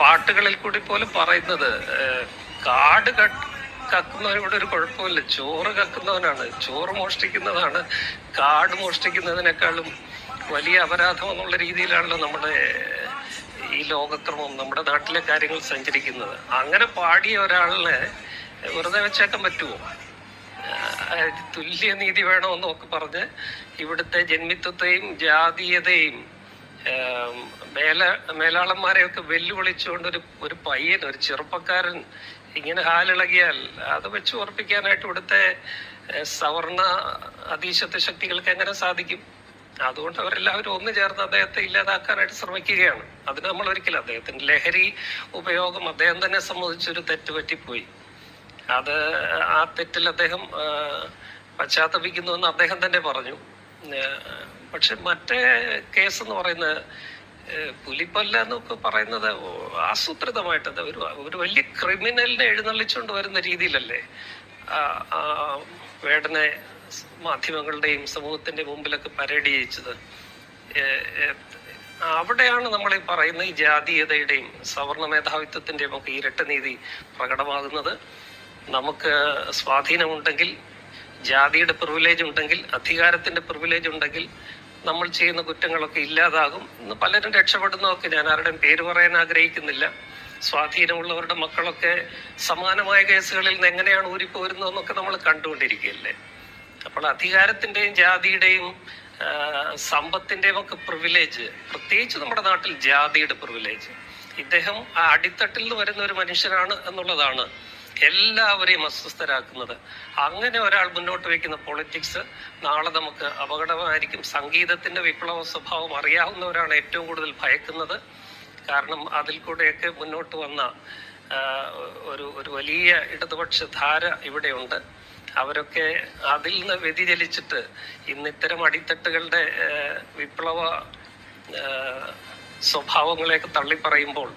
പാട്ടുകളിൽ കൂടി പോലും പറയുന്നത് കാട് കക്കുന്നവനോട് ഒരു കുഴപ്പമില്ല, ചോറ് കക്കുന്നവനാണ്, ചോറ് മോഷ്ടിക്കുന്നതാണ് കാട് മോഷ്ടിക്കുന്നതിനേക്കാളും വലിയ അപരാധം എന്നുള്ള രീതിയിലാണല്ലോ നമ്മുടെ ഈ ലോകക്രമം, നമ്മുടെ നാട്ടിലെ കാര്യങ്ങൾ സഞ്ചരിക്കുന്നത്. അങ്ങനെ പാടിയ ഒരാളിനെ വെറുതെ വെച്ചേക്കാൻ പറ്റുമോ? തുല്യ നീതി വേണമെന്നൊക്കെ പറഞ്ഞ് ഇവിടുത്തെ ജന്മിത്വത്തെയും ജാതീയതയും മേലാളന്മാരെയൊക്കെ വെല്ലുവിളിച്ചുകൊണ്ട് ഒരു പയ്യൻ, ഒരു ചെറുപ്പക്കാരൻ ഇങ്ങനെ ഹാലിളകിയാൽ അത് വെച്ച് ഉറപ്പിക്കാനായിട്ട് ഇവിടുത്തെ സവർണ അധീശത്വ ശക്തികൾക്ക് എങ്ങനെ സാധിക്കും? അതുകൊണ്ട് അവരെല്ലാവരും ഒന്നു ചേർന്ന് അദ്ദേഹത്തെ ഇല്ലാതാക്കാനായിട്ട് ശ്രമിക്കുകയാണ്. അതിന് നമ്മൾ ഒരിക്കലും, അദ്ദേഹത്തിന്റെ ലഹരി ഉപയോഗം അദ്ദേഹം തന്നെ സംബന്ധിച്ചൊരു തെറ്റ് പറ്റിപ്പോയി. അത് ആ തെറ്റിൽ അദ്ദേഹം പശ്ചാത്തപിക്കുന്നുവെന്ന് അദ്ദേഹം തന്നെ പറഞ്ഞു. പക്ഷെ മറ്റേ കേസ് എന്ന് പറയുന്നത് പുലിപ്പല്ല എന്നൊക്കെ പറയുന്നത് ആസൂത്രിതമായിട്ട് ഒരു വലിയ ക്രിമിനലിനെ എഴുന്നള്ളിച്ചുകൊണ്ട് വരുന്ന രീതിയിലല്ലേ വേടനെ മാധ്യമങ്ങളുടെയും സമൂഹത്തിന്റെ മുമ്പിലൊക്കെ പരേഡ് ചെയ്യിച്ചത്. അവിടെയാണ് നമ്മൾ ഈ പറയുന്ന ഈ ജാതീയതയുടെയും സവർണ മേധാവിത്വത്തിന്റെയും ഒക്കെ ഇരട്ട നീതി പ്രകടമാകുന്നത്. നമുക്ക് സ്വാധീനമുണ്ടെങ്കിൽ, ജാതിയുടെ പ്രിവിലേജ് ഉണ്ടെങ്കിൽ, അധികാരത്തിന്റെ പ്രിവിലേജ് ഉണ്ടെങ്കിൽ നമ്മൾ ചെയ്യുന്ന കുറ്റങ്ങളൊക്കെ ഇല്ലാതാകും. ഇന്ന് പലരും രക്ഷപ്പെടുന്നതൊക്കെ, ഞാൻ ആരുടെയും പേര് പറയാൻ ആഗ്രഹിക്കുന്നില്ല, സ്വാധീനമുള്ളവരുടെ മക്കളൊക്കെ സമാനമായ കേസുകളിൽ നിന്ന് എങ്ങനെയാണ് ഊരിപ്പോരുന്നതെന്നൊക്കെ നമ്മൾ കണ്ടുകൊണ്ടിരിക്കുകയല്ലേ. അപ്പോൾ അധികാരത്തിന്റെയും ജാതിയുടെയും സമ്പത്തിന്റെയും ഒക്കെ പ്രിവിലേജ്, പ്രത്യേകിച്ച് നമ്മുടെ നാട്ടിൽ ജാതിയുടെ പ്രിവിലേജ്, ഇദ്ദേഹം ആ അടിത്തട്ടിൽ നിന്ന് വരുന്ന ഒരു മനുഷ്യനാണ് എന്നുള്ളതാണ് എല്ലാവരെയും അസ്വസ്ഥരാക്കുന്നത്. അങ്ങനെ ഒരാൾ മുന്നോട്ട് വയ്ക്കുന്ന പൊളിറ്റിക്സ് നാളെ നമുക്ക് അപകടമായിരിക്കും. സംഗീതത്തിന്റെ വിപ്ലവ സ്വഭാവം അറിയാവുന്നവരാണ് ഏറ്റവും കൂടുതൽ ഭയക്കുന്നത്. കാരണം അതിൽ കൂടെയൊക്കെ മുന്നോട്ട് വന്ന ഒരു വലിയ ഇടതുപക്ഷ ധാര ഇവിടെയുണ്ട്. അവരൊക്കെ അതിൽ നിന്ന് വ്യതിചലിച്ചിട്ട് ഇന്ന് ഇത്തരം അടിത്തട്ടുകളുടെ വിപ്ലവ സ്വഭാവങ്ങളെയൊക്കെ തള്ളിപ്പറയുമ്പോൾ